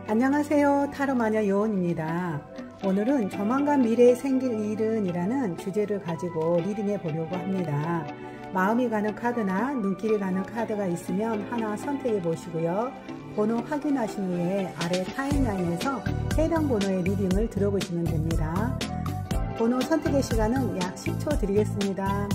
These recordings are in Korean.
안녕하세요. 타로마녀 요원입니다. 오늘은 조만간 미래에 생길 일은 이라는 주제를 가지고 리딩해 보려고 합니다. 마음이 가는 카드나 눈길이 가는 카드가 있으면 하나 선택해 보시고요. 번호 확인하신 후에 아래 타임라인에서 해당 번호의 리딩을 들어보시면 됩니다. 번호 선택의 시간은 약 10초 드리겠습니다.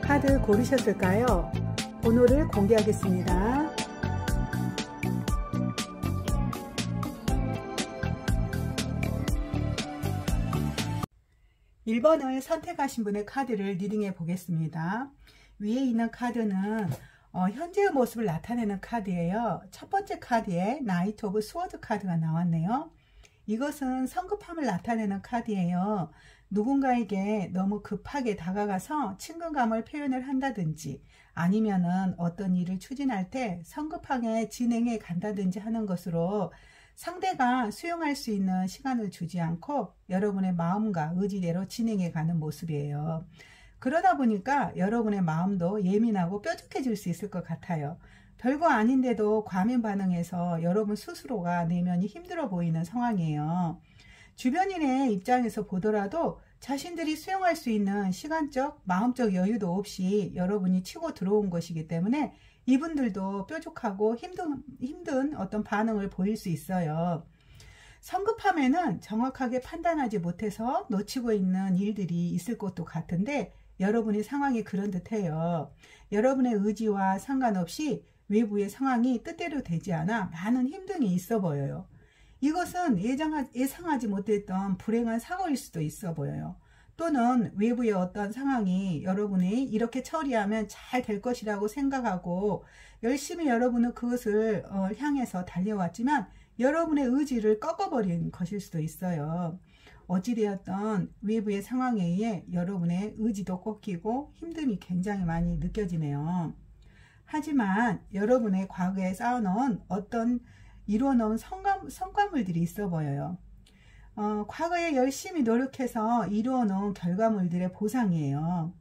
카드 고르셨을까요? 번호를 공개하겠습니다. 1번을 선택하신 분의 카드를 리딩해 보겠습니다. 위에 있는 카드는 현재의 모습을 나타내는 카드예요. 첫 번째 카드에 나이트 오브 스워드 카드가 나왔네요. 이것은 성급함을 나타내는 카드예요. 누군가에게 너무 급하게 다가가서 친근감을 표현을 한다든지 아니면은 어떤 일을 추진할 때 성급하게 진행해 간다든지 하는 것으로 상대가 수용할 수 있는 시간을 주지 않고 여러분의 마음과 의지대로 진행해 가는 모습이에요. 그러다 보니까 여러분의 마음도 예민하고 뾰족해질 수 있을 것 같아요. 별거 아닌데도 과민 반응해서 여러분 스스로가 내면이 힘들어 보이는 상황이에요. 주변인의 입장에서 보더라도 자신들이 수용할 수 있는 시간적, 마음적 여유도 없이 여러분이 치고 들어온 것이기 때문에 이분들도 뾰족하고 힘든 어떤 반응을 보일 수 있어요. 성급함에는 정확하게 판단하지 못해서 놓치고 있는 일들이 있을 것도 같은데 여러분의 상황이 그런 듯해요. 여러분의 의지와 상관없이 외부의 상황이 뜻대로 되지 않아 많은 힘듦이 있어 보여요. 이것은 예상하지 못했던 불행한 사고일 수도 있어 보여요. 또는 외부의 어떤 상황이 여러분이 이렇게 처리하면 잘 될 것이라고 생각하고 열심히 여러분은 그것을 향해서 달려왔지만 여러분의 의지를 꺾어버린 것일 수도 있어요. 어찌되었던 외부의 상황에 의해 여러분의 의지도 꺾이고 힘듦이 굉장히 많이 느껴지네요. 하지만 여러분의 과거에 쌓아놓은 어떤 이루어놓은 성과물들이 있어 보여요. 과거에 열심히 노력해서 이루어놓은 결과물들의 보상이에요.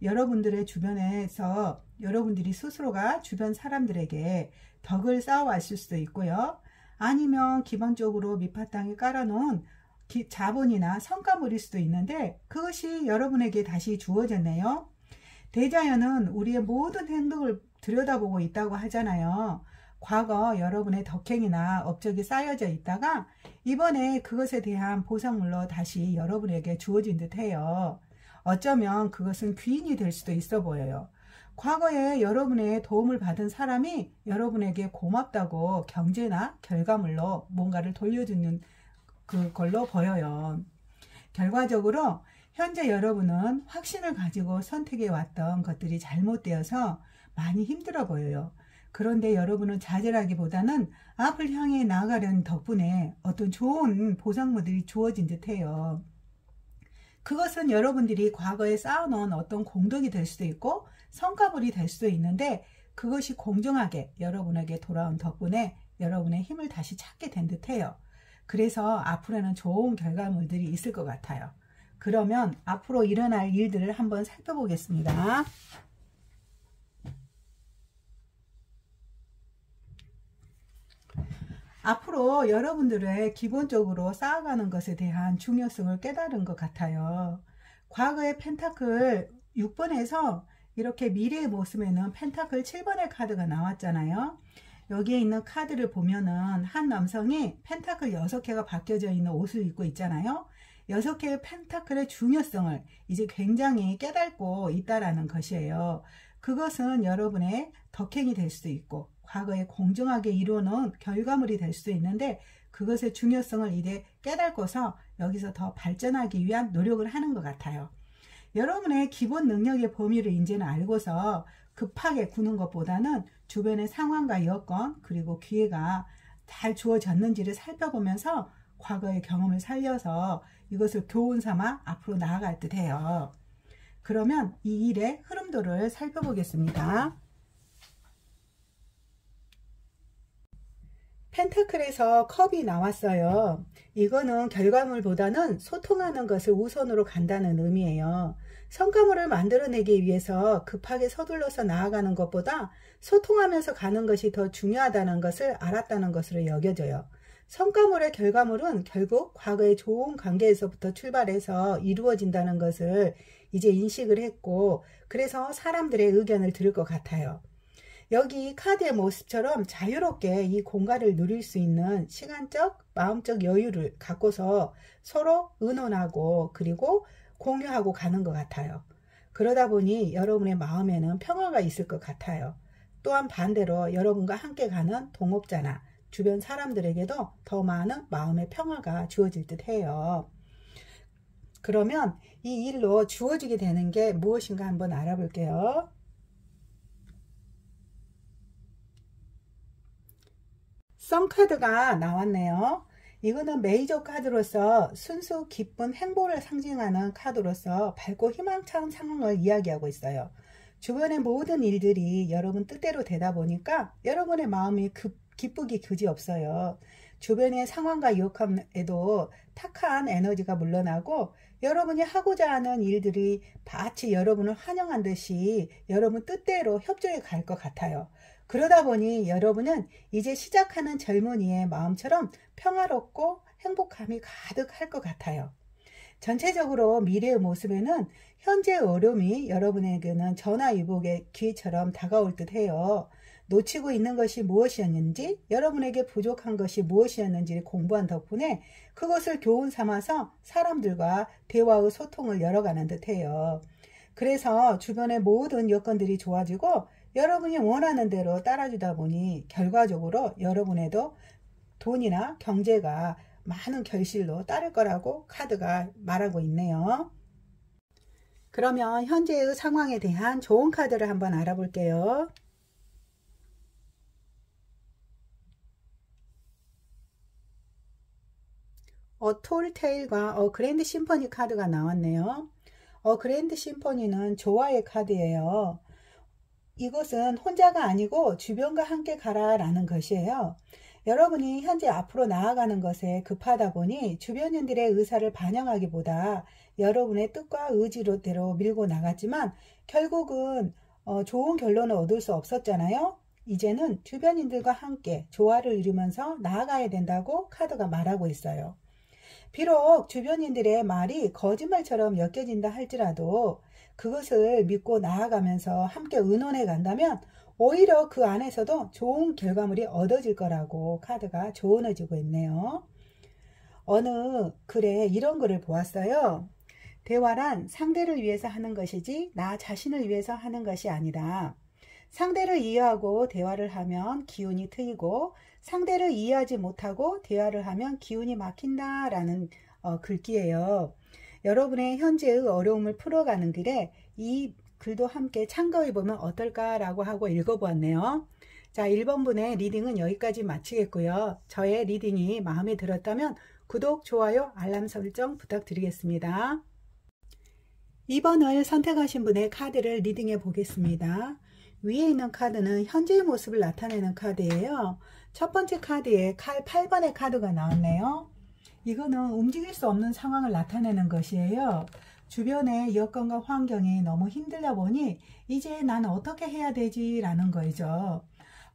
여러분들의 주변에서 여러분들이 스스로가 주변 사람들에게 덕을 쌓아왔을 수도 있고요. 아니면 기본적으로 밑바탕에 깔아놓은 자본이나 성과물일 수도 있는데 그것이 여러분에게 다시 주어졌네요. 대자연은 우리의 모든 행동을 들여다보고 있다고 하잖아요. 과거 여러분의 덕행이나 업적이 쌓여져 있다가 이번에 그것에 대한 보상물로 다시 여러분에게 주어진 듯해요. 어쩌면 그것은 귀인이 될 수도 있어 보여요. 과거에 여러분의 도움을 받은 사람이 여러분에게 고맙다고 경제나 결과물로 뭔가를 돌려주는 그걸로 보여요. 결과적으로 현재 여러분은 확신을 가지고 선택해 왔던 것들이 잘못되어서 많이 힘들어 보여요. 그런데 여러분은 좌절하기보다는 앞을 향해 나아가려는 덕분에 어떤 좋은 보상물들이 주어진 듯해요. 그것은 여러분들이 과거에 쌓아놓은 어떤 공덕이 될 수도 있고 성과물이 될 수도 있는데 그것이 공정하게 여러분에게 돌아온 덕분에 여러분의 힘을 다시 찾게 된 듯해요. 그래서 앞으로는 좋은 결과물들이 있을 것 같아요. 그러면 앞으로 일어날 일들을 한번 살펴보겠습니다. 앞으로 여러분들의 기본적으로 쌓아가는 것에 대한 중요성을 깨달은 것 같아요. 과거의 펜타클 6번에서 이렇게 미래의 모습에는 펜타클 7번의 카드가 나왔잖아요. 여기에 있는 카드를 보면은 한 남성이 펜타클 6개가 박혀져 있는 옷을 입고 있잖아요. 6개의 펜타클의 중요성을 이제 굉장히 깨닫고 있다라는 것이에요. 그것은 여러분의 덕행이 될 수도 있고 과거에 공정하게 이루어놓은 결과물이 될 수도 있는데 그것의 중요성을 이제 깨닫고서 여기서 더 발전하기 위한 노력을 하는 것 같아요. 여러분의 기본 능력의 범위를 이제는 알고서 급하게 구는 것보다는 주변의 상황과 여건 그리고 기회가 잘 주어졌는지를 살펴보면서 과거의 경험을 살려서 이것을 교훈 삼아 앞으로 나아갈 듯해요. 그러면 이 일의 흐름도를 살펴보겠습니다. 펜타클에서 컵이 나왔어요. 이거는 결과물보다는 소통하는 것을 우선으로 간다는 의미예요. 성과물을 만들어내기 위해서 급하게 서둘러서 나아가는 것보다 소통하면서 가는 것이 더 중요하다는 것을 알았다는 것으로 여겨져요. 성과물의 결과물은 결국 과거의 좋은 관계에서부터 출발해서 이루어진다는 것을 이제 인식을 했고, 그래서 사람들의 의견을 들을 것 같아요. 여기 카드의 모습처럼 자유롭게 이 공간을 누릴 수 있는 시간적, 마음적 여유를 갖고서 서로 의논하고 그리고 공유하고 가는 것 같아요. 그러다 보니 여러분의 마음에는 평화가 있을 것 같아요. 또한 반대로 여러분과 함께 가는 동업자나 주변 사람들에게도 더 많은 마음의 평화가 주어질 듯 해요. 그러면 이 일로 주어지게 되는 게 무엇인가 한번 알아볼게요. 선 카드가 나왔네요. 이거는 메이저 카드로서 순수 기쁜 행복을 상징하는 카드로서 밝고 희망찬 상황을 이야기하고 있어요. 주변의 모든 일들이 여러분 뜻대로 되다 보니까 여러분의 마음이 기쁘기 그지없어요. 주변의 상황과 유혹함에도 탁한 에너지가 물러나고 여러분이 하고자 하는 일들이 마치 여러분을 환영한 듯이 여러분 뜻대로 협조해 갈 것 같아요. 그러다 보니 여러분은 이제 시작하는 젊은이의 마음처럼 평화롭고 행복함이 가득할 것 같아요. 전체적으로 미래의 모습에는 현재의 어려움이 여러분에게는 전화위복의 기회처럼 다가올 듯 해요. 놓치고 있는 것이 무엇이었는지, 여러분에게 부족한 것이 무엇이었는지를 공부한 덕분에 그것을 교훈 삼아서 사람들과 대화의 소통을 열어가는 듯 해요. 그래서 주변의 모든 여건들이 좋아지고 여러분이 원하는 대로 따라주다 보니 결과적으로 여러분에도 돈이나 경제가 많은 결실로 따를 거라고 카드가 말하고 있네요. 그러면 현재의 상황에 대한 좋은 카드를 한번 알아볼게요. 톨테일과 그랜드 심포니 카드가 나왔네요. 그랜드 심포니는 조화의 카드예요. 이것은 혼자가 아니고 주변과 함께 가라 라는 것이에요. 여러분이 현재 앞으로 나아가는 것에 급하다 보니 주변인들의 의사를 반영하기보다 여러분의 뜻과 의지대로 밀고 나갔지만 결국은 좋은 결론을 얻을 수 없었잖아요. 이제는 주변인들과 함께 조화를 이루면서 나아가야 된다고 카드가 말하고 있어요. 비록 주변인들의 말이 거짓말처럼 엮여진다 할지라도 그것을 믿고 나아가면서 함께 의논해 간다면 오히려 그 안에서도 좋은 결과물이 얻어질 거라고 카드가 조언해 주고 있네요. 어느 글에 이런 글을 보았어요. 대화란 상대를 위해서 하는 것이지 나 자신을 위해서 하는 것이 아니다. 상대를 이해하고 대화를 하면 기운이 트이고 상대를 이해하지 못하고 대화를 하면 기운이 막힌다 라는 글귀예요. 여러분의 현재의 어려움을 풀어가는 길에 이 글도 함께 참고해 보면 어떨까라고 하고 읽어보았네요. 자, 1번분의 리딩은 여기까지 마치겠고요. 저의 리딩이 마음에 들었다면 구독, 좋아요, 알람 설정 부탁드리겠습니다. 2번을 선택하신 분의 카드를 리딩해 보겠습니다. 위에 있는 카드는 현재의 모습을 나타내는 카드예요. 첫 번째 카드에 칼 8번의 카드가 나왔네요. 이거는 움직일 수 없는 상황을 나타내는 것이에요. 주변의 여건과 환경이 너무 힘들다 보니 이제 나는 어떻게 해야 되지 라는 거죠.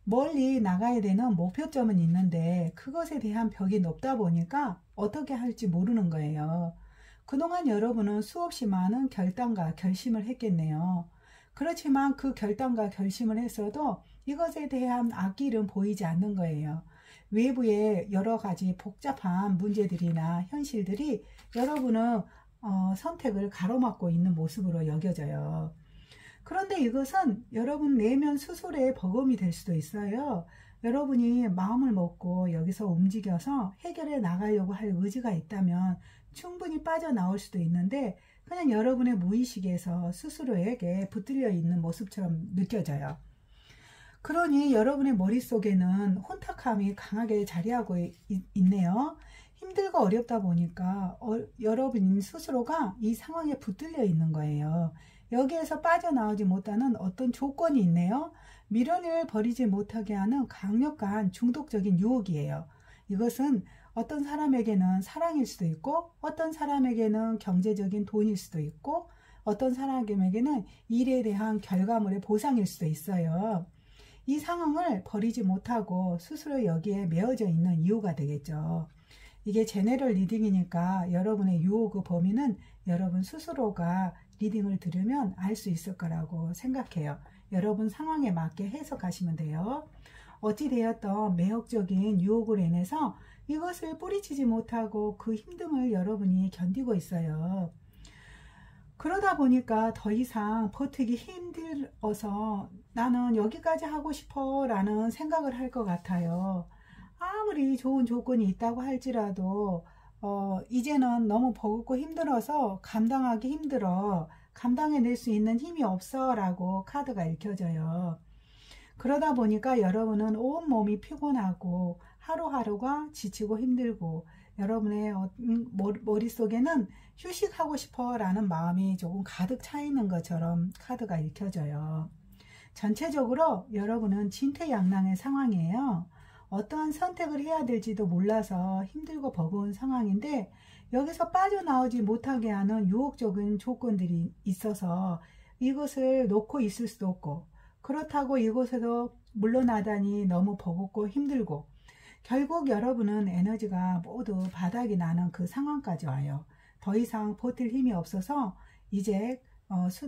멀리 나가야 되는 목표점은 있는데 그것에 대한 벽이 높다 보니까 어떻게 할지 모르는 거예요. 그동안 여러분은 수없이 많은 결단과 결심을 했겠네요. 그렇지만 그 결단과 결심을 했어도 이것에 대한 앞길은 보이지 않는 거예요. 외부의 여러 가지 복잡한 문제들이나 현실들이 여러분은 선택을 가로막고 있는 모습으로 여겨져요. 그런데 이것은 여러분 내면 스스로의 버금이 될 수도 있어요. 여러분이 마음을 먹고 여기서 움직여서 해결해 나가려고 할 의지가 있다면 충분히 빠져나올 수도 있는데 그냥 여러분의 무의식에서 스스로에게 붙들려 있는 모습처럼 느껴져요. 그러니 여러분의 머릿속에는 혼탁함이 강하게 자리하고 있네요. 힘들고 어렵다 보니까 여러분 스스로가 이 상황에 붙들려 있는 거예요. 여기에서 빠져나오지 못하는 어떤 조건이 있네요. 미련을 버리지 못하게 하는 강력한 중독적인 유혹이에요. 이것은 어떤 사람에게는 사랑일 수도 있고, 어떤 사람에게는 경제적인 돈일 수도 있고, 어떤 사람에게는 일에 대한 결과물의 보상일 수도 있어요. 이 상황을 버리지 못하고 스스로 여기에 매어져 있는 이유가 되겠죠. 이게 제네럴 리딩이니까 여러분의 유혹의 범위는 여러분 스스로가 리딩을 들으면 알 수 있을 거라고 생각해요. 여러분 상황에 맞게 해석하시면 돼요. 어찌되었던 매혹적인 유혹으로 인해서 이것을 뿌리치지 못하고 그 힘듦을 여러분이 견디고 있어요. 그러다 보니까 더 이상 버티기 힘들어서 나는 여기까지 하고 싶어 라는 생각을 할 것 같아요. 아무리 좋은 조건이 있다고 할지라도 이제는 너무 버겁고 힘들어서 감당하기 힘들어, 감당해낼 수 있는 힘이 없어 라고 카드가 읽혀져요. 그러다 보니까 여러분은 온몸이 피곤하고 하루하루가 지치고 힘들고 여러분의 머릿속에는 휴식하고 싶어 라는 마음이 조금 가득 차 있는 것처럼 카드가 읽혀져요. 전체적으로 여러분은 진퇴양난의 상황이에요. 어떠한 선택을 해야 될지도 몰라서 힘들고 버거운 상황인데 여기서 빠져나오지 못하게 하는 유혹적인 조건들이 있어서 이것을 놓고 있을 수도 없고, 그렇다고 이곳에서 물러나다니 너무 버겁고 힘들고, 결국 여러분은 에너지가 모두 바닥이 나는 그 상황까지 와요. 더 이상 버틸 힘이 없어서 이제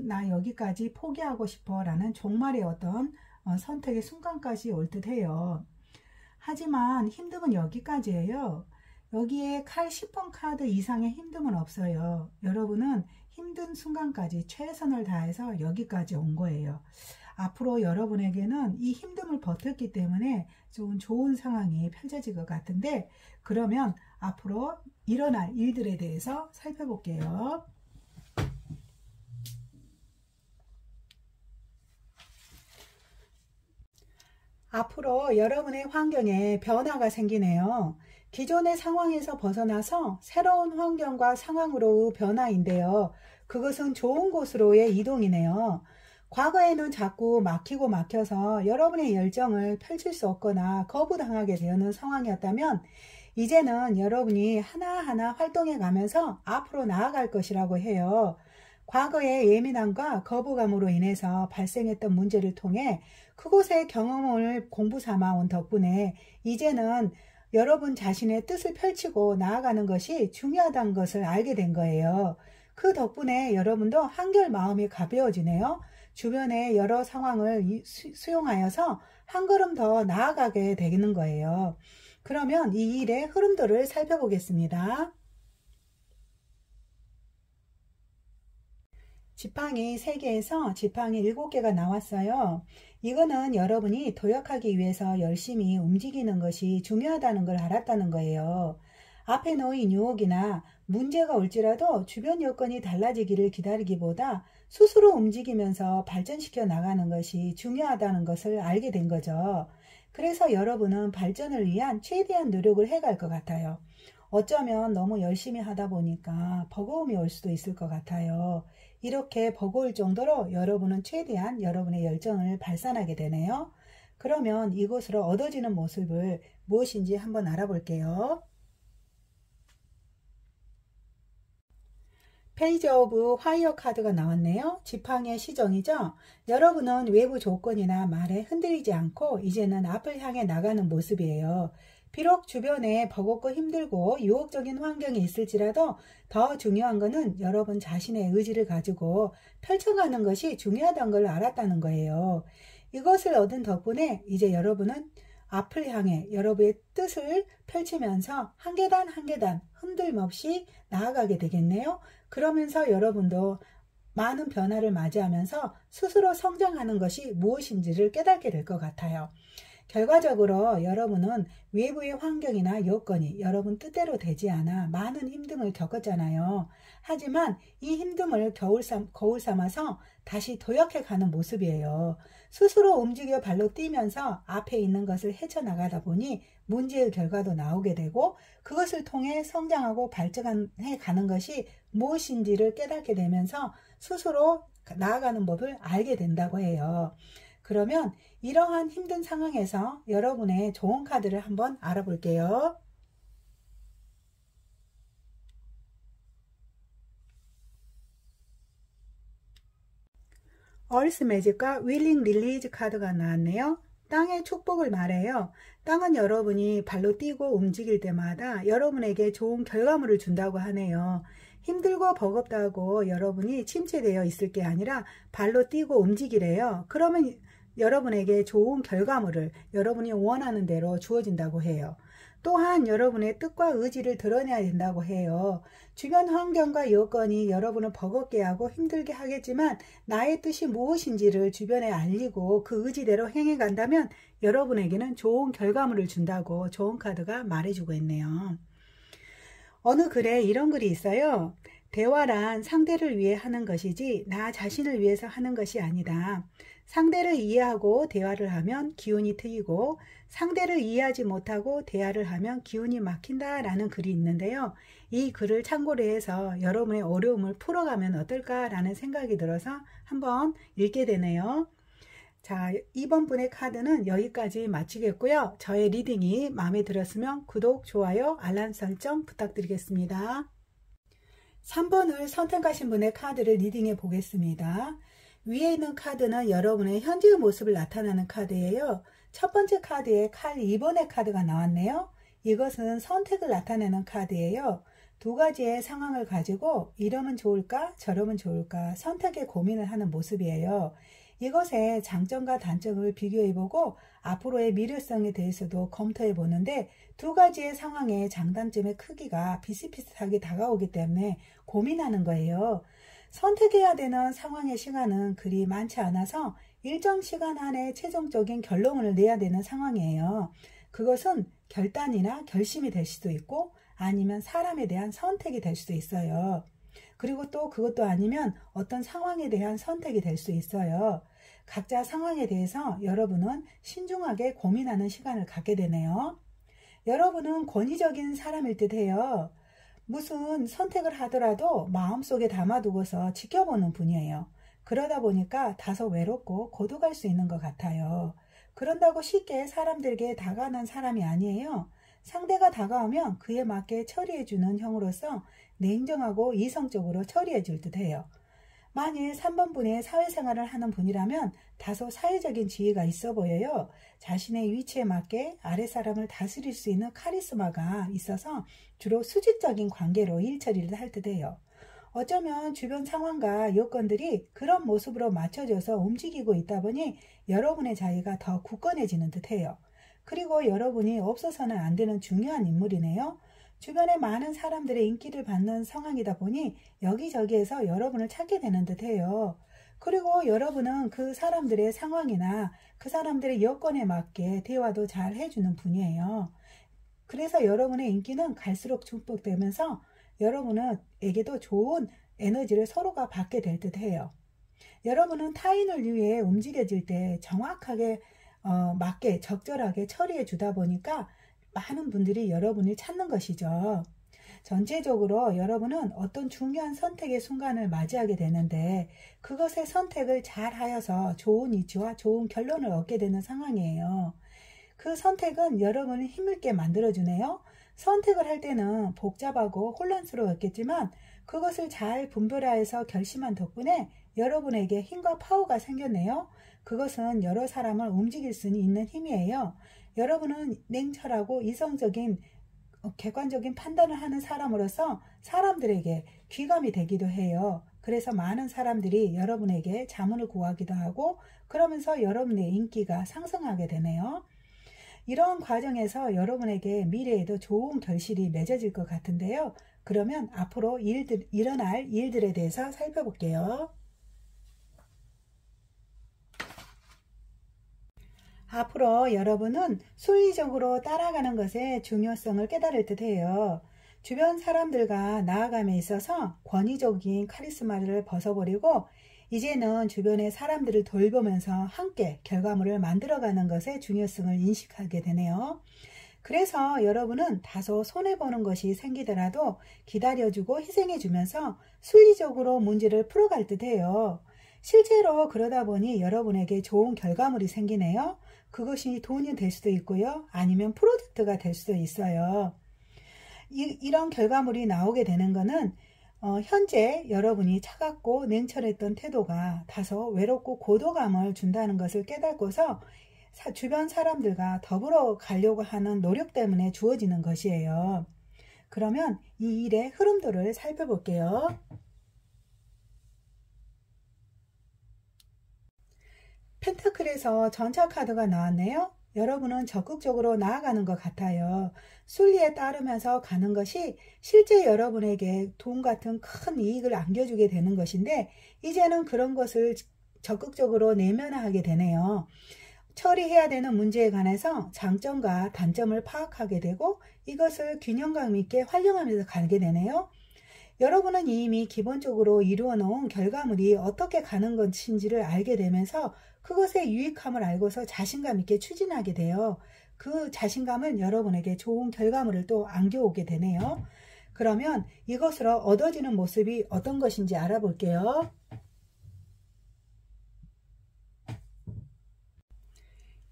나 여기까지 포기하고 싶어 라는 종말의 어떤 선택의 순간까지 올 듯 해요. 하지만 힘듦은 여기까지예요. 여기에 칼 10번 카드 이상의 힘듦은 없어요. 여러분은 힘든 순간까지 최선을 다해서 여기까지 온 거예요. 앞으로 여러분에게는 이 힘듦을 버텼기 때문에 좀 좋은 상황이 펼쳐질 것 같은데, 그러면 앞으로 일어날 일들에 대해서 살펴볼게요. 앞으로 여러분의 환경에 변화가 생기네요. 기존의 상황에서 벗어나서 새로운 환경과 상황으로 변화인데요. 그것은 좋은 곳으로의 이동이네요. 과거에는 자꾸 막히고 막혀서 여러분의 열정을 펼칠 수 없거나 거부당하게 되는 상황이었다면 이제는 여러분이 하나하나 활동해 가면서 앞으로 나아갈 것이라고 해요. 과거의 예민함과 거부감으로 인해서 발생했던 문제를 통해 그곳의 경험을 공부 삼아 온 덕분에 이제는 여러분 자신의 뜻을 펼치고 나아가는 것이 중요하다는 것을 알게 된 거예요. 그 덕분에 여러분도 한결 마음이 가벼워지네요. 주변의 여러 상황을 수용하여서 한 걸음 더 나아가게 되는 거예요. 그러면 이 일의 흐름들을 살펴보겠습니다. 지팡이 3개에서 지팡이 7개가 나왔어요. 이거는 여러분이 도약하기 위해서 열심히 움직이는 것이 중요하다는 걸 알았다는 거예요. 앞에 놓인 유혹이나 문제가 올지라도 주변 여건이 달라지기를 기다리기보다 스스로 움직이면서 발전시켜 나가는 것이 중요하다는 것을 알게 된 거죠. 그래서 여러분은 발전을 위한 최대한 노력을 해갈 것 같아요. 어쩌면 너무 열심히 하다 보니까 버거움이 올 수도 있을 것 같아요. 이렇게 버거울 정도로 여러분은 최대한 여러분의 열정을 발산하게 되네요. 그러면 이곳으로 얻어지는 모습을 무엇인지 한번 알아볼게요. 페이지 오브 화이어 카드가 나왔네요. 지팡이의 시정이죠. 여러분은 외부 조건이나 말에 흔들리지 않고 이제는 앞을 향해 나가는 모습이에요. 비록 주변에 버겁고 힘들고 유혹적인 환경이 있을지라도 더 중요한 것은 여러분 자신의 의지를 가지고 펼쳐가는 것이 중요하다는 걸 알았다는 거예요. 이것을 얻은 덕분에 이제 여러분은 앞을 향해 여러분의 뜻을 펼치면서 한 계단 한 계단 흔들림 없이 나아가게 되겠네요. 그러면서 여러분도 많은 변화를 맞이하면서 스스로 성장하는 것이 무엇인지를 깨닫게 될 것 같아요. 결과적으로 여러분은 외부의 환경이나 여건이 여러분 뜻대로 되지 않아 많은 힘듦을 겪었잖아요. 하지만 이 힘듦을 거울 삼아서 다시 도약해 가는 모습이에요. 스스로 움직여 발로 뛰면서 앞에 있는 것을 헤쳐나가다 보니 문제의 결과도 나오게 되고 그것을 통해 성장하고 발전해 가는 것이 무엇인지를 깨닫게 되면서 스스로 나아가는 법을 알게 된다고 해요. 그러면 이러한 힘든 상황에서 여러분의 좋은 카드를 한번 알아볼게요. 얼스 매직과 윌링 릴리즈 카드가 나왔네요. 땅의 축복을 말해요. 땅은 여러분이 발로 뛰고 움직일 때마다 여러분에게 좋은 결과물을 준다고 하네요. 힘들고 버겁다고 여러분이 침체되어 있을 게 아니라 발로 뛰고 움직이래요. 그러면 여러분에게 좋은 결과물을 여러분이 원하는 대로 주어진다고 해요. 또한 여러분의 뜻과 의지를 드러내야 된다고 해요. 주변 환경과 여건이 여러분을 버겁게 하고 힘들게 하겠지만 나의 뜻이 무엇인지를 주변에 알리고 그 의지대로 행해 간다면 여러분에게는 좋은 결과물을 준다고 좋은 카드가 말해주고 있네요. 어느 글에 이런 글이 있어요. 대화란 상대를 위해 하는 것이지 나 자신을 위해서 하는 것이 아니다. 상대를 이해하고 대화를 하면 기운이 트이고 상대를 이해하지 못하고 대화를 하면 기운이 막힌다 라는 글이 있는데요. 이 글을 참고로 해서 여러분의 어려움을 풀어가면 어떨까라는 생각이 들어서 한번 읽게 되네요. 자, 이번 분의 카드는 여기까지 마치겠고요. 저의 리딩이 마음에 들었으면 구독, 좋아요, 알람 설정 부탁드리겠습니다. 3번을 선택하신 분의 카드를 리딩해 보겠습니다. 위에 있는 카드는 여러분의 현재의 모습을 나타내는 카드예요. 첫 번째 카드에 칼 2번의 카드가 나왔네요. 이것은 선택을 나타내는 카드예요. 두 가지의 상황을 가지고 이러면 좋을까 저러면 좋을까 선택에 고민을 하는 모습이에요. 이것의 장점과 단점을 비교해보고 앞으로의 미래성에 대해서도 검토해보는데 두 가지의 상황의 장단점의 크기가 비슷비슷하게 다가오기 때문에 고민하는 거예요. 선택해야 되는 상황의 시간은 그리 많지 않아서 일정 시간 안에 최종적인 결론을 내야 되는 상황이에요. 그것은 결단이나 결심이 될 수도 있고 아니면 사람에 대한 선택이 될 수도 있어요. 그리고 또 그것도 아니면 어떤 상황에 대한 선택이 될 수 있어요. 각자 상황에 대해서 여러분은 신중하게 고민하는 시간을 갖게 되네요. 여러분은 권위적인 사람일 듯 해요. 무슨 선택을 하더라도 마음속에 담아두고서 지켜보는 분이에요. 그러다 보니까 다소 외롭고 고독할 수 있는 것 같아요. 그런다고 쉽게 사람들에게 다가가는 사람이 아니에요. 상대가 다가오면 그에 맞게 처리해주는 형으로서 냉정하고 이성적으로 처리해줄 듯 해요. 만일 3번 분의 사회생활을 하는 분이라면 다소 사회적인 지위가 있어 보여요. 자신의 위치에 맞게 아랫사람을 다스릴 수 있는 카리스마가 있어서 주로 수직적인 관계로 일 처리를 할 듯 해요. 어쩌면 주변 상황과 여건들이 그런 모습으로 맞춰져서 움직이고 있다 보니 여러분의 자리가 더 굳건해지는 듯 해요. 그리고 여러분이 없어서는 안 되는 중요한 인물이네요. 주변에 많은 사람들의 인기를 받는 상황이다 보니 여기저기에서 여러분을 찾게 되는 듯 해요. 그리고 여러분은 그 사람들의 상황이나 그 사람들의 여건에 맞게 대화도 잘 해주는 분이에요. 그래서 여러분의 인기는 갈수록 증폭되면서 여러분에게도 좋은 에너지를 서로가 받게 될 듯 해요. 여러분은 타인을 위해 움직여질 때 정확하게 맞게 적절하게 처리해 주다 보니까 많은 분들이 여러분을 찾는 것이죠. 전체적으로 여러분은 어떤 중요한 선택의 순간을 맞이하게 되는데 그것의 선택을 잘 하여서 좋은 이치와 좋은 결론을 얻게 되는 상황이에요. 그 선택은 여러분을 힘있게 만들어주네요. 선택을 할 때는 복잡하고 혼란스러웠겠지만 그것을 잘 분별하여서 결심한 덕분에 여러분에게 힘과 파워가 생겼네요. 그것은 여러 사람을 움직일 수 있는 힘이에요. 여러분은 냉철하고 이성적인 객관적인 판단을 하는 사람으로서 사람들에게 귀감이 되기도 해요. 그래서 많은 사람들이 여러분에게 자문을 구하기도 하고 그러면서 여러분의 인기가 상승하게 되네요. 이러한 과정에서 여러분에게 미래에도 좋은 결실이 맺어질 것 같은데요. 그러면 앞으로 일어날 일들에 대해서 살펴볼게요. 앞으로 여러분은 순리적으로 따라가는 것의 중요성을 깨달을 듯 해요. 주변 사람들과 나아감에 있어서 권위적인 카리스마를 벗어버리고 이제는 주변의 사람들을 돌보면서 함께 결과물을 만들어가는 것의 중요성을 인식하게 되네요. 그래서 여러분은 다소 손해보는 것이 생기더라도 기다려주고 희생해주면서 순리적으로 문제를 풀어갈 듯 해요. 실제로 그러다 보니 여러분에게 좋은 결과물이 생기네요. 그것이 돈이 될 수도 있고요. 아니면 프로젝트가 될 수도 있어요. 이런 결과물이 나오게 되는 것은 현재 여러분이 차갑고 냉철했던 태도가 다소 외롭고 고도감을 준다는 것을 깨닫고서 주변 사람들과 더불어 가려고 하는 노력 때문에 주어지는 것이에요. 그러면 이 일의 흐름도를 살펴볼게요. 펜타클에서 전차 카드가 나왔네요. 여러분은 적극적으로 나아가는 것 같아요. 순리에 따르면서 가는 것이 실제 여러분에게 돈 같은 큰 이익을 안겨주게 되는 것인데 이제는 그런 것을 적극적으로 내면화하게 되네요. 처리해야 되는 문제에 관해서 장점과 단점을 파악하게 되고 이것을 균형감 있게 활용하면서 가게 되네요. 여러분은 이미 기본적으로 이루어 놓은 결과물이 어떻게 가는 것인지를 알게 되면서 그것의 유익함을 알고서 자신감 있게 추진하게 돼요. 그 자신감은 여러분에게 좋은 결과물을 또 안겨오게 되네요. 그러면 이것으로 얻어지는 모습이 어떤 것인지 알아볼게요.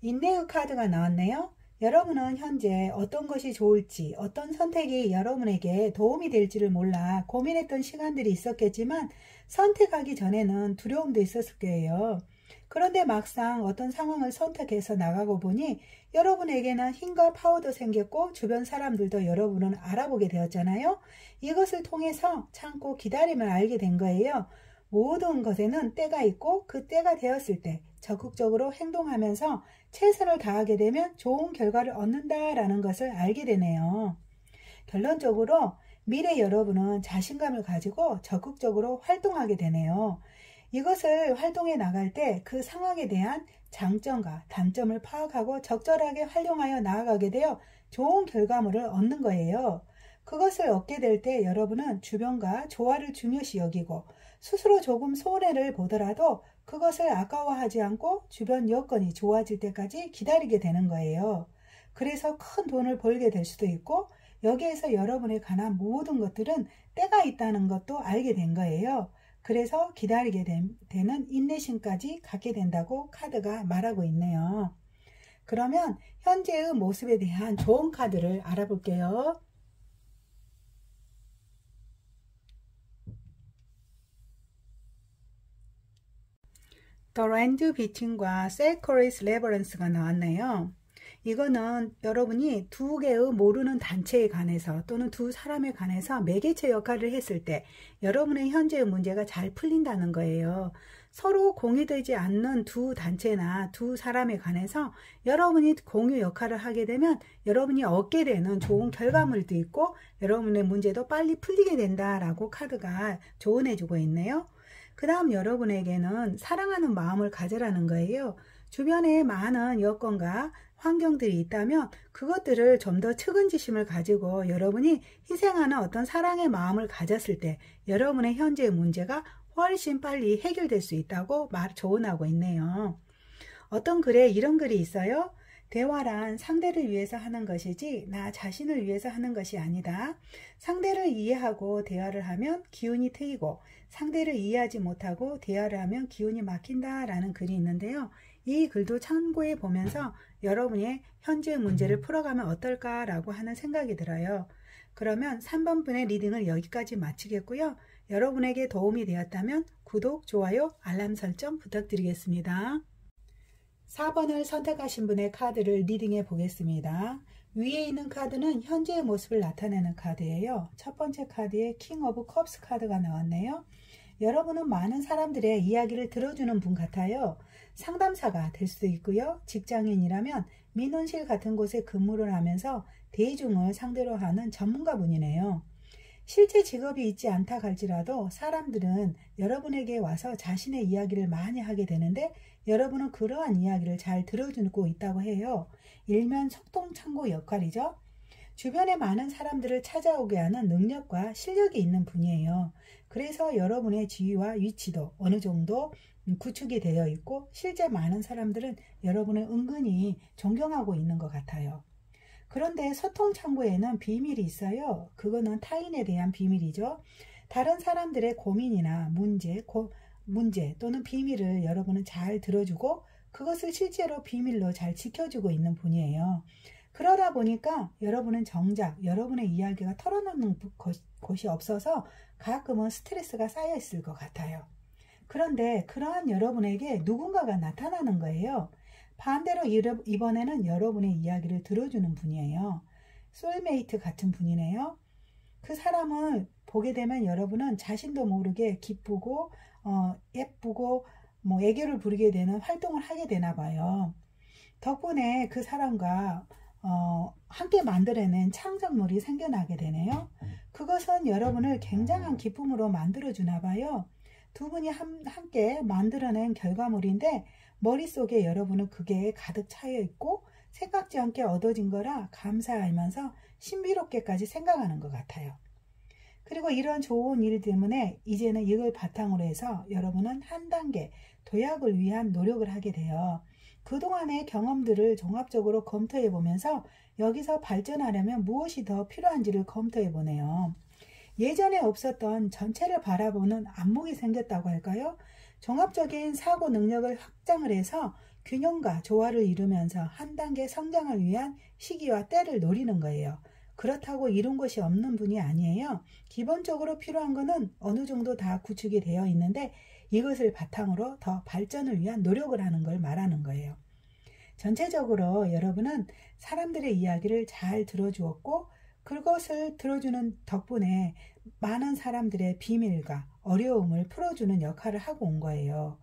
인내의 카드가 나왔네요. 여러분은 현재 어떤 것이 좋을지, 어떤 선택이 여러분에게 도움이 될지를 몰라 고민했던 시간들이 있었겠지만 선택하기 전에는 두려움도 있었을 거예요. 그런데 막상 어떤 상황을 선택해서 나가고 보니 여러분에게는 힘과 파워도 생겼고 주변 사람들도 여러분을 알아보게 되었잖아요. 이것을 통해서 참고 기다림을 알게 된 거예요. 모든 것에는 때가 있고 그 때가 되었을 때 적극적으로 행동하면서 최선을 다하게 되면 좋은 결과를 얻는다라는 것을 알게 되네요. 결론적으로 미래 여러분은 자신감을 가지고 적극적으로 활동하게 되네요. 이것을 활동해 나갈 때 그 상황에 대한 장점과 단점을 파악하고 적절하게 활용하여 나아가게 되어 좋은 결과물을 얻는 거예요. 그것을 얻게 될 때 여러분은 주변과 조화를 중요시 여기고 스스로 조금 손해를 보더라도 그것을 아까워하지 않고 주변 여건이 좋아질 때까지 기다리게 되는 거예요. 그래서 큰 돈을 벌게 될 수도 있고 여기에서 여러분에 관한 모든 것들은 때가 있다는 것도 알게 된 거예요. 그래서 기다리게 되는 인내심까지 갖게 된다고 카드가 말하고 있네요. 그러면 현재의 모습에 대한 좋은 카드를 알아볼게요. The Land Between과 Sacred Reverence가 나왔네요. 이거는 여러분이 두 개의 모르는 단체에 관해서 또는 두 사람에 관해서 매개체 역할을 했을 때 여러분의 현재의 문제가 잘 풀린다는 거예요. 서로 공유되지 않는 두 단체나 두 사람에 관해서 여러분이 공유 역할을 하게 되면 여러분이 얻게 되는 좋은 결과물도 있고 여러분의 문제도 빨리 풀리게 된다라고 카드가 조언해주고 있네요. 그 다음 여러분에게는 사랑하는 마음을 가져라는 거예요. 주변에 많은 여건과 환경들이 있다면 그것들을 좀 더 측은지심을 가지고 여러분이 희생하는 어떤 사랑의 마음을 가졌을 때 여러분의 현재의 문제가 훨씬 빨리 해결될 수 있다고 조언하고 있네요. 어떤 글에 이런 글이 있어요. 대화란 상대를 위해서 하는 것이지 나 자신을 위해서 하는 것이 아니다. 상대를 이해하고 대화를 하면 기운이 트이고 상대를 이해하지 못하고 대화를 하면 기운이 막힌다 라는 글이 있는데요. 이 글도 참고해 보면서 여러분의 현재 문제를 풀어가면 어떨까라고 하는 생각이 들어요. 그러면 3번 분의 리딩을 여기까지 마치겠고요. 여러분에게 도움이 되었다면 구독, 좋아요, 알람 설정 부탁드리겠습니다. 4번을 선택하신 분의 카드를 리딩해 보겠습니다. 위에 있는 카드는 현재의 모습을 나타내는 카드예요. 첫 번째 카드에 킹 오브 컵스 카드가 나왔네요. 여러분은 많은 사람들의 이야기를 들어주는 분 같아요. 상담사가 될 수도 있고요. 직장인이라면 민원실 같은 곳에 근무를 하면서 대중을 상대로 하는 전문가분이네요. 실제 직업이 있지 않다 할지라도 사람들은 여러분에게 와서 자신의 이야기를 많이 하게 되는데 여러분은 그러한 이야기를 잘 들어주고 있다고 해요. 일면 속동창고 역할이죠. 주변에 많은 사람들을 찾아오게 하는 능력과 실력이 있는 분이에요. 그래서 여러분의 지위와 위치도 어느 정도 구축이 되어 있고 실제 많은 사람들은 여러분을 은근히 존경하고 있는 것 같아요. 그런데 소통창구에는 비밀이 있어요. 그거는 타인에 대한 비밀이죠. 다른 사람들의 고민이나 문제, 문제 또는 비밀을 여러분은 잘 들어주고 그것을 실제로 비밀로 잘 지켜주고 있는 분이에요. 그러다 보니까 여러분은 정작 여러분의 이야기가 털어놓는 곳이 없어서 가끔은 스트레스가 쌓여 있을 것 같아요. 그런데 그러한 여러분에게 누군가가 나타나는 거예요. 반대로 이번에는 여러분의 이야기를 들어주는 분이에요. 소울메이트 같은 분이네요. 그 사람을 보게 되면 여러분은 자신도 모르게 기쁘고 예쁘고 애교를 부리게 되는 활동을 하게 되나 봐요. 덕분에 그 사람과 함께 만들어낸 창작물이 생겨나게 되네요. 그것은 여러분을 굉장한 기쁨으로 만들어주나 봐요. 두 분이 함께 만들어낸 결과물인데 머릿속에 여러분은 그게 가득 차여 있고 생각지 않게 얻어진 거라 감사하면서 신비롭게까지 생각하는 것 같아요. 그리고 이런 좋은 일 때문에 이제는 이걸 바탕으로 해서 여러분은 한 단계 도약을 위한 노력을 하게 돼요. 그동안의 경험들을 종합적으로 검토해 보면서 여기서 발전하려면 무엇이 더 필요한지를 검토해 보네요. 예전에 없었던 전체를 바라보는 안목이 생겼다고 할까요? 종합적인 사고 능력을 확장을 해서 균형과 조화를 이루면서 한 단계 성장을 위한 시기와 때를 노리는 거예요. 그렇다고 이룬 것이 없는 분이 아니에요. 기본적으로 필요한 것은 어느 정도 다 구축이 되어 있는데 이것을 바탕으로 더 발전을 위한 노력을 하는 걸 말하는 거예요. 전체적으로 여러분은 사람들의 이야기를 잘 들어주었고 그것을 들어주는 덕분에 많은 사람들의 비밀과 어려움을 풀어주는 역할을 하고 온 거예요.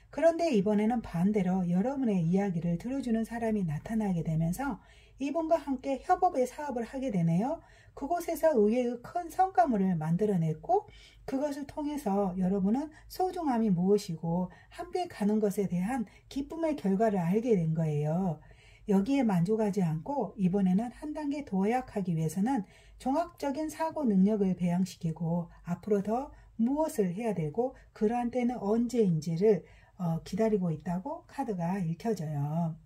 그런데 이번에는 반대로 여러분의 이야기를 들어주는 사람이 나타나게 되면서 이분과 함께 협업의 사업을 하게 되네요. 그곳에서 의외의 큰 성과물을 만들어냈고 그것을 통해서 여러분은 소중함이 무엇이고 함께 가는 것에 대한 기쁨의 결과를 알게 된 거예요. 여기에 만족하지 않고 이번에는 한 단계 도약하기 위해서는 종합적인 사고 능력을 배양시키고 앞으로 더 무엇을 해야 되고 그러한 때는 언제인지를 기다리고 있다고 카드가 읽혀져요.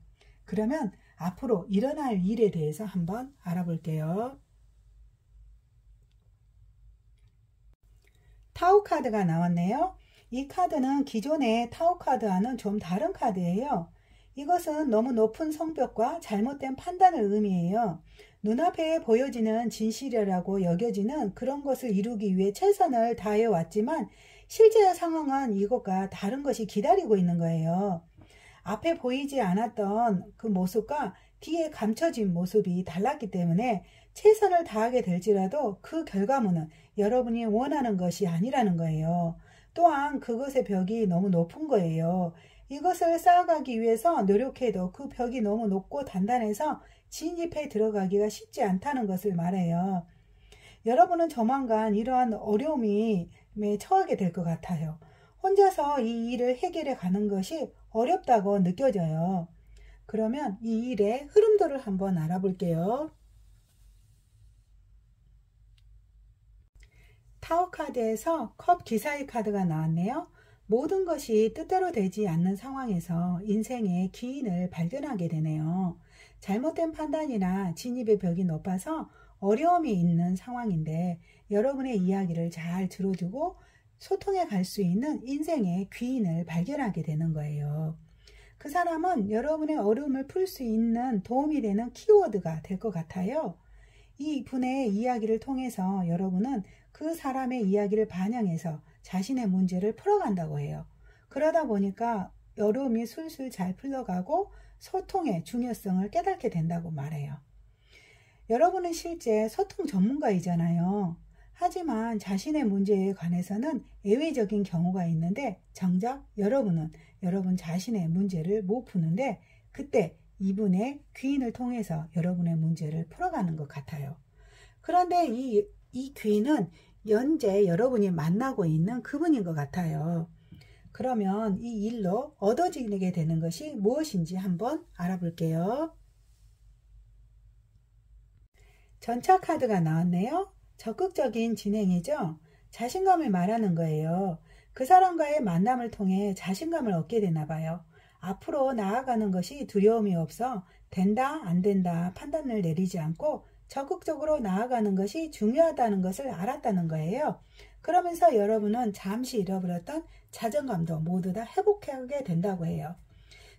그러면 앞으로 일어날 일에 대해서 한번 알아볼게요. 타오 카드가 나왔네요. 이 카드는 기존의 타오 카드와는 좀 다른 카드예요. 이것은 너무 높은 성벽과 잘못된 판단을 의미해요. 눈앞에 보여지는 진실이라고 여겨지는 그런 것을 이루기 위해 최선을 다해 왔지만 실제 상황은 이것과 다른 것이 기다리고 있는 거예요. 앞에 보이지 않았던 그 모습과 뒤에 감춰진 모습이 달랐기 때문에 최선을 다하게 될지라도 그 결과물은 여러분이 원하는 것이 아니라는 거예요. 또한 그것의 벽이 너무 높은 거예요. 이것을 쌓아가기 위해서 노력해도 그 벽이 너무 높고 단단해서 진입해 들어가기가 쉽지 않다는 것을 말해요. 여러분은 조만간 이러한 어려움에 처하게 될 것 같아요. 혼자서 이 일을 해결해 가는 것이 어렵다고 느껴져요. 그러면 이 일의 흐름도를 한번 알아볼게요. 타워 카드에서 컵 기사의 카드가 나왔네요. 모든 것이 뜻대로 되지 않는 상황에서 인생의 기인을 발견하게 되네요. 잘못된 판단이나 진입의 벽이 높아서 어려움이 있는 상황인데 여러분의 이야기를 잘 들어주고 소통해 갈 수 있는 인생의 귀인을 발견하게 되는 거예요. 그 사람은 여러분의 어려움을 풀 수 있는 도움이 되는 키워드가 될 것 같아요. 이 분의 이야기를 통해서 여러분은 그 사람의 이야기를 반영해서 자신의 문제를 풀어간다고 해요. 그러다 보니까 어려움이 술술 잘 풀려가고 소통의 중요성을 깨닫게 된다고 말해요. 여러분은 실제 소통 전문가이잖아요. 하지만 자신의 문제에 관해서는 예외적인 경우가 있는데 정작 여러분은 여러분 자신의 문제를 못 푸는데 그때 이분의 귀인을 통해서 여러분의 문제를 풀어가는 것 같아요. 그런데 이 귀인은 현재 여러분이 만나고 있는 그분인 것 같아요. 그러면 이 일로 얻어지게 되는 것이 무엇인지 한번 알아볼게요. 전차 카드가 나왔네요. 적극적인 진행이죠. 자신감을 말하는 거예요. 그 사람과의 만남을 통해 자신감을 얻게 되나 봐요. 앞으로 나아가는 것이 두려움이 없어 된다 안 된다 판단을 내리지 않고 적극적으로 나아가는 것이 중요하다는 것을 알았다는 거예요. 그러면서 여러분은 잠시 잃어버렸던 자존감도 모두 다 회복하게 된다고 해요.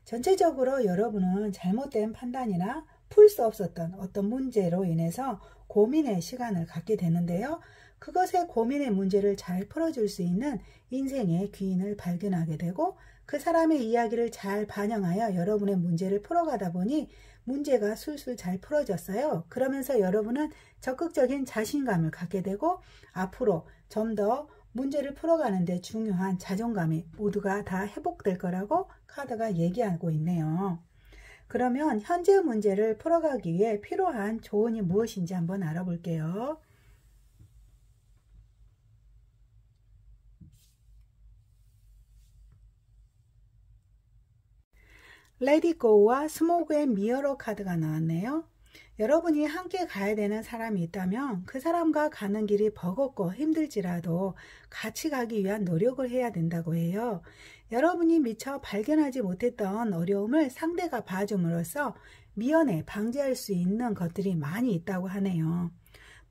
전체적으로 여러분은 잘못된 판단이나 풀 수 없었던 어떤 문제로 인해서 고민의 시간을 갖게 되는데요. 그것의 고민의 문제를 잘 풀어줄 수 있는 인생의 귀인을 발견하게 되고 그 사람의 이야기를 잘 반영하여 여러분의 문제를 풀어가다 보니 문제가 술술 잘 풀어졌어요. 그러면서 여러분은 적극적인 자신감을 갖게 되고 앞으로 좀 더 문제를 풀어가는 데 중요한 자존감이 모두가 다 회복될 거라고 카드가 얘기하고 있네요. 그러면 현재의 문제를 풀어가기 위해 필요한 조언이 무엇인지 한번 알아볼게요. Let it go와 스모그 앤 미러로 카드가 나왔네요. 여러분이 함께 가야 되는 사람이 있다면 그 사람과 가는 길이 버겁고 힘들지라도 같이 가기 위한 노력을 해야 된다고 해요. 여러분이 미처 발견하지 못했던 어려움을 상대가 봐줌으로써 미연에 방지할 수 있는 것들이 많이 있다고 하네요.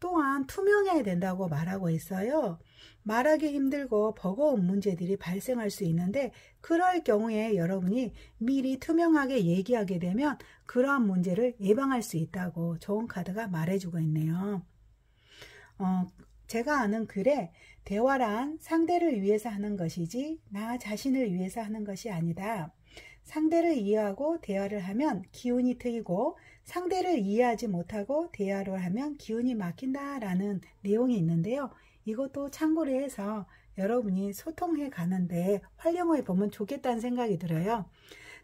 또한 투명해야 된다고 말하고 있어요. 말하기 힘들고 버거운 문제들이 발생할 수 있는데 그럴 경우에 여러분이 미리 투명하게 얘기하게 되면 그러한 문제를 예방할 수 있다고 좋은 카드가 말해주고 있네요. 제가 아는 글에 대화란 상대를 위해서 하는 것이지 나 자신을 위해서 하는 것이 아니다. 상대를 이해하고 대화를 하면 기운이 트이고 상대를 이해하지 못하고 대화를 하면 기운이 막힌다라는 내용이 있는데요. 이것도 참고로 해서 여러분이 소통해 가는데 활용해 보면 좋겠다는 생각이 들어요.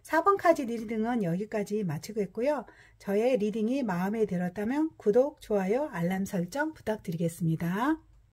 4번 카드 리딩은 여기까지 마치겠고요. 저의 리딩이 마음에 들었다면 구독, 좋아요, 알람 설정 부탁드리겠습니다.